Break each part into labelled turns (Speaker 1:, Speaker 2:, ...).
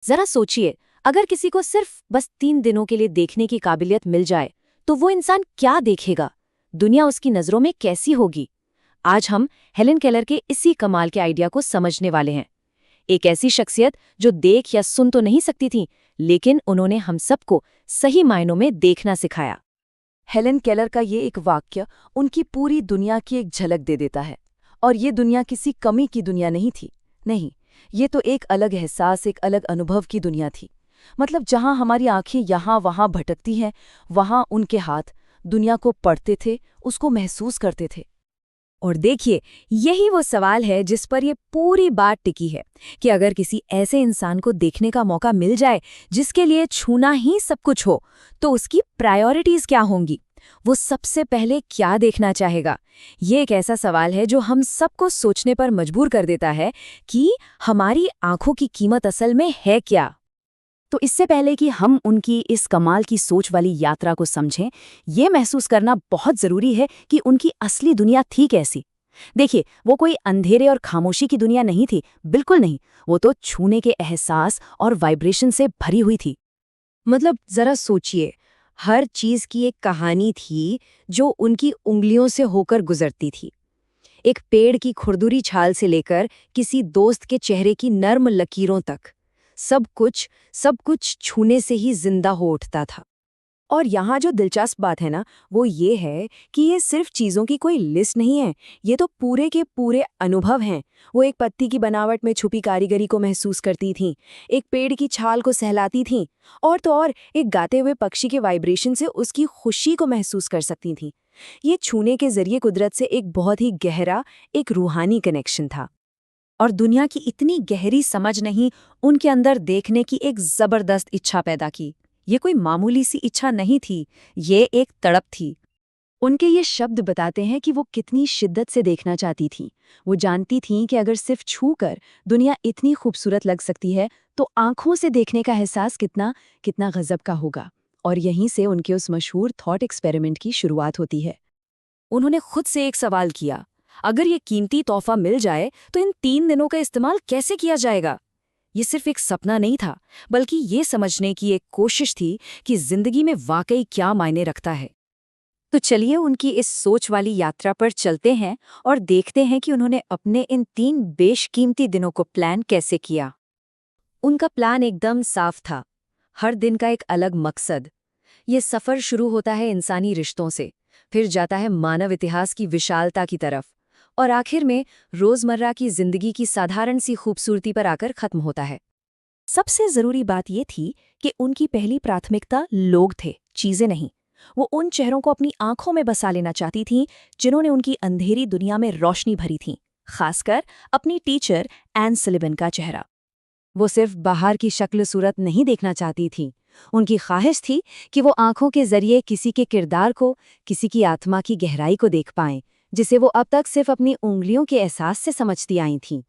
Speaker 1: जरा सोचिए, अगर किसी को सिर्फ बस 3 दिनों के लिए देखने की काबिलियत मिल जाए, तो वो इंसान क्या देखेगा? दुनिया उसकी नजरों में कैसी होगी? आज हम हेलेन केलर के इसी कमाल के आइडिया को समझने वाले हैं। एक ऐसी शख्सियत जो देख या सुन तो नहीं सकती थी, लेकिन उन्होंने हम सबको सही मायनों में देखना सिखाया।
Speaker 2: हेलेन केलर का ये एक वाक्य उनकी पूरी दुनिया की एक झलक दे देता है। और ये दुनिया किसी कमी की दुनिया नहीं थी। नहीं, ये तो एक अलग एहसास, एक अलग अनुभव की दुनिया थी। मतलब जहां हमारी आंखें यहाँ वहां भटकती हैं, वहां उनके हाथ दुनिया को पढ़ते थे, उसको महसूस करते थे।
Speaker 1: और देखिए, यही वो सवाल है जिस पर ये पूरी बात टिकी है कि अगर किसी ऐसे इंसान को देखने का मौका मिल जाए जिसके लिए छूना ही सब कुछ हो, तो उसकी प्रायोरिटीज क्या होंगी? वो सबसे पहले क्या देखना चाहेगा? ये एक ऐसा सवाल है जो हम सबको सोचने पर मजबूर कर देता है कि हमारी आंखों की कीमत असल में है क्या। तो इससे पहले कि हम उनकी इस कमाल की सोच वाली यात्रा को समझें, ये महसूस करना बहुत जरूरी है कि उनकी असली दुनिया थी कैसी। देखिए, वो कोई अंधेरे और खामोशी की दुनिया नहीं थी, बिल्कुल नहीं। वो तो छूने के एहसास और वाइब्रेशन से भरी हुई थी। मतलब जरा सोचिए, हर चीज की एक कहानी थी जो उनकी उंगलियों से होकर गुजरती थी। एक पेड़ की खुरदुरी छाल से लेकर किसी दोस्त के चेहरे की नर्म लकीरों तक, सब कुछ छूने से ही जिंदा हो उठता था। और यहाँ जो दिलचस्प बात है ना, वो ये है कि ये सिर्फ चीज़ों की कोई लिस्ट नहीं है, ये तो पूरे के पूरे अनुभव हैं। वो एक पत्ती की बनावट में छुपी कारीगरी को महसूस करती थीं, एक पेड़ की छाल को सहलाती थीं, और तो और एक गाते हुए पक्षी के वाइब्रेशन से उसकी खुशी को महसूस कर सकती थीं। ये छूने के जरिए कुदरत से एक बहुत ही गहरा, एक रूहानी कनेक्शन था। और दुनिया की इतनी गहरी समझ नहीं, उनके अंदर देखने की एक जबरदस्त इच्छा पैदा की। ये कोई मामूली सी इच्छा नहीं थी, ये एक तड़प थी। उनके ये शब्द बताते हैं कि वो कितनी शिद्दत से देखना चाहती थीं। वो जानती थीं कि अगर सिर्फ छू कर दुनिया इतनी खूबसूरत लग सकती है, तो आंखों से देखने का एहसास कितना कितना गजब का होगा। और यहीं से उनके उस मशहूर थॉट एक्सपेरिमेंट की शुरुआत होती है। उन्होंने खुद से एक सवाल किया, अगर ये कीमती तोहफा मिल जाए तो इन 3 दिनों का इस्तेमाल कैसे किया जाएगा? ये सिर्फ एक सपना नहीं था, बल्कि ये समझने की एक कोशिश थी कि जिंदगी में वाकई क्या मायने रखता है। तो चलिए उनकी इस सोच वाली यात्रा पर चलते हैं और देखते हैं कि उन्होंने अपने इन 3 बेशकीमती दिनों को प्लान कैसे किया। उनका प्लान एकदम साफ था, हर दिन का एक अलग मकसद। ये सफर शुरू होता है इंसानी रिश्तों से, फिर जाता है मानव इतिहास की विशालता की तरफ, और आखिर में रोजमर्रा की जिंदगी की साधारण सी खूबसूरती पर आकर खत्म होता है। सबसे जरूरी बात ये थी कि उनकी पहली प्राथमिकता लोग थे, चीजें नहीं। वो उन चेहरों को अपनी आंखों में बसा लेना चाहती थीं जिन्होंने उनकी अंधेरी दुनिया में रोशनी भरी थी, खासकर अपनी टीचर एन सलिवन का चेहरा। वो सिर्फ बाहर की शक्ल सूरत नहीं देखना चाहती थी, उनकी ख्वाहिश थी कि वो आंखों के जरिए किसी के किरदार को, किसी की आत्मा की गहराई को देख पाएं, जिसे वो अब तक सिर्फ अपनी उंगलियों के एहसास से समझती आई थीं।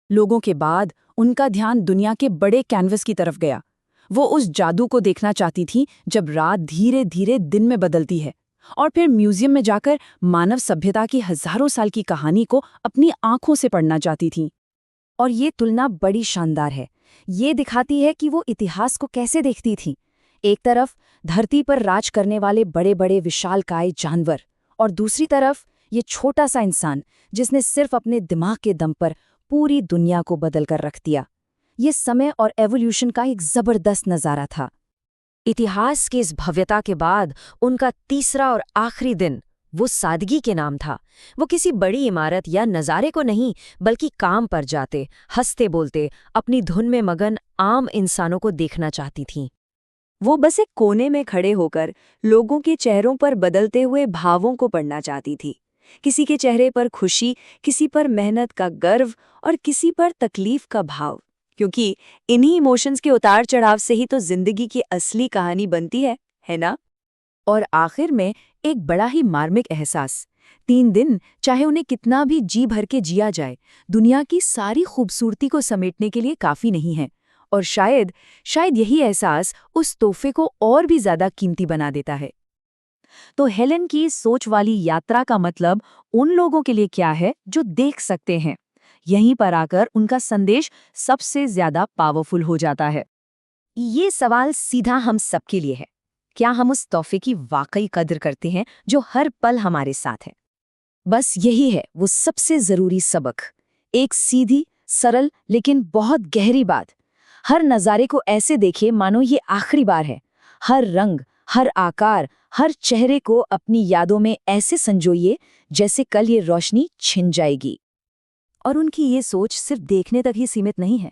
Speaker 1: लोगों के बाद उनका ध्यान दुनिया के बड़े कैनवस की तरफ गया। वो उस जादू को देखना चाहती थी जब रात धीरे धीरे दिन में बदलती है, और फिर म्यूजियम में जाकर मानव सभ्यता की हजारों साल की कहानी को अपनी आंखों से पढ़ना चाहती थीं। और ये तुलना बड़ी शानदार है। ये दिखाती है कि वो इतिहास को कैसे देखती थीं। एक तरफ धरती पर राज करने वाले बड़े बड़े विशालकाय जानवर, और दूसरी तरफ ये छोटा सा इंसान जिसने सिर्फ अपने दिमाग के दम पर पूरी दुनिया को बदल कर रख दिया। ये समय और एवोल्यूशन का एक जबरदस्त नज़ारा था। इतिहास की इस भव्यता के बाद उनका तीसरा और आखिरी दिन वो सादगी के नाम था। वो किसी बड़ी इमारत या नज़ारे को नहीं, बल्कि काम पर जाते, हंसते बोलते, अपनी धुन में मगन आम इंसानों को देखना चाहती थीं। वो बस एक कोने में खड़े होकर लोगों के चेहरों पर बदलते हुए भावों को पढ़ना चाहती थी। किसी के चेहरे पर खुशी, किसी पर मेहनत का गर्व, और किसी पर तकलीफ का भाव, क्योंकि इन्हीं इमोशंस के उतार चढ़ाव से ही तो जिंदगी की असली कहानी बनती है ना? और आखिर में एक बड़ा ही मार्मिक एहसास, 3 दिन चाहे उन्हें कितना भी जी भर के जिया जाए, दुनिया की सारी खूबसूरती को समेटने के लिए काफी नहीं है। और शायद शायद यही एहसास उस तोहफे को और भी ज्यादा कीमती बना देता है। तो हेलेन की सोच वाली यात्रा का मतलब उन लोगों के लिए क्या है जो देख सकते हैं। यहीं पर आकर उनका संदेश सबसे ज्यादा पावरफुल हो जाता है। ये सवाल सीधा हम सबके लिए है। क्या हम उस तोहफे की वाकई कदर करते हैं जो हर पल हमारे साथ है? बस यही है वो सबसे जरूरी सबक। एक सीधी, सरल लेकिन बहुत गहरी बात। हर नज़ारे को ऐसे देखे मानो ये आखिरी बार है। हर रंग, हर आकार, हर चेहरे को अपनी यादों में ऐसे संजोइए जैसे कल ये रोशनी छिन जाएगी।
Speaker 2: और उनकी ये सोच सिर्फ देखने तक ही सीमित नहीं है।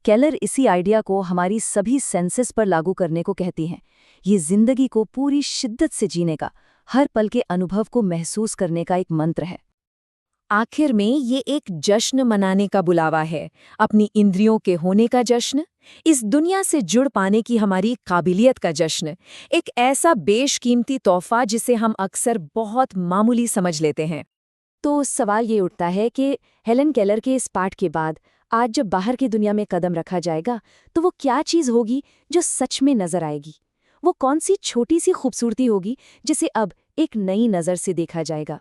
Speaker 2: केलर इसी आइडिया को हमारी सभी सेंसेस पर लागू करने को कहती हैं। ये जिंदगी को पूरी शिद्दत से जीने का, हर पल के अनुभव को महसूस करने का एक मंत्र है।
Speaker 1: आखिर में ये एक जश्न मनाने का बुलावा है, अपनी इंद्रियों के होने का जश्न, इस दुनिया से जुड़ पाने की हमारी काबिलियत का जश्न, एक ऐसा बेशकीमती तोहफा जिसे हम अक्सर बहुत मामूली समझ लेते हैं।
Speaker 2: तो सवाल ये उठता है कि हेलन केलर के इस पाठ के बाद आज जब बाहर की दुनिया में कदम रखा जाएगा तो वो क्या चीज़ होगी जो सच में नजर आएगी? वो कौन सी छोटी सी खूबसूरती होगी जिसे अब एक नई नज़र से देखा जाएगा?